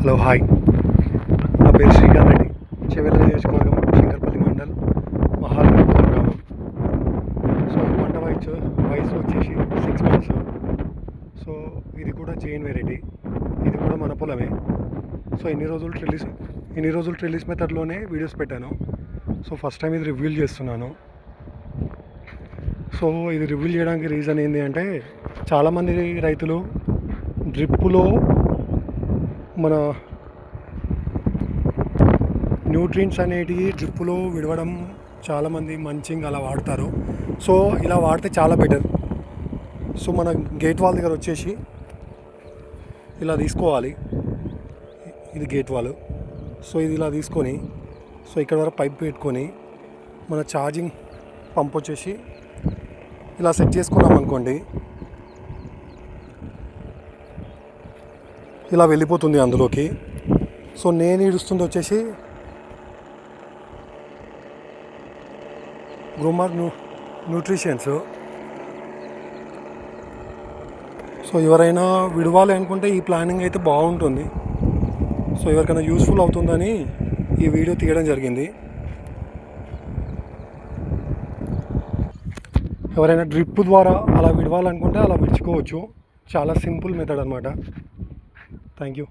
Hello hi, నా పేరు శ్రీకాంత్ రెడ్డి. చెవెళ్ళ నియోజకవర్గం, శంకర్పల్లి మండల్, మహాలింగపురం గ్రామం. సో ఈ పంట వయసు వచ్చేసి 6 months. సో ఇది కూడా జైన్ వెరైటీ, ఇది కూడా మన పొలమే. సో ఇన్ని రోజులు ట్రిల్లిస్ మెథడ్లోనే వీడియోస్ పెట్టాను. సో ఫస్ట్ టైం ఇది రివ్యూల్ చేస్తున్నాను. సో ఇది రివ్యూల్ చేయడానికి రీజన్ ఏంటి అంటే, చాలామంది రైతులు డ్రిప్పులో మన న్యూట్రియంట్స్ అనేటివి డ్రిప్పులో విడవడం చాలామంది మంచింగ్ అలా వాడతారు. సో ఇలా వాడితే చాలా బెటర్. సో మన గేట్ వాల్ దగ్గర వచ్చేసి ఇలా తీసుకోవాలి. ఇది గేట్ వాల్. సో ఇది ఇలా తీసుకొని, సో ఇక్కడ వరకు పైప్ పెట్టుకొని మన ఛార్జింగ్ పంప్ వచ్చేసి ఇలా సెట్ చేసుకున్నాం అనుకోండి, ఇలా వెళ్ళిపోతుంది అందులోకి. సో నేను ఇడుస్తుంది వచ్చేసి గ్రోమార్ న్యూట్రిషన్స్. సో ఎవరైనా విడవాలి అనుకుంటే ఈ ప్లానింగ్ అయితే బాగుంటుంది. సో ఎవరికైనా యూస్ఫుల్ అవుతుందని ఈ వీడియో తీయడం జరిగింది. ఎవరైనా డ్రిప్ ద్వారా అలా విడవాలనుకుంటే అలా విడుచుకోవచ్చు. చాలా సింపుల్ మెథడ్ అనమాట. Thank you.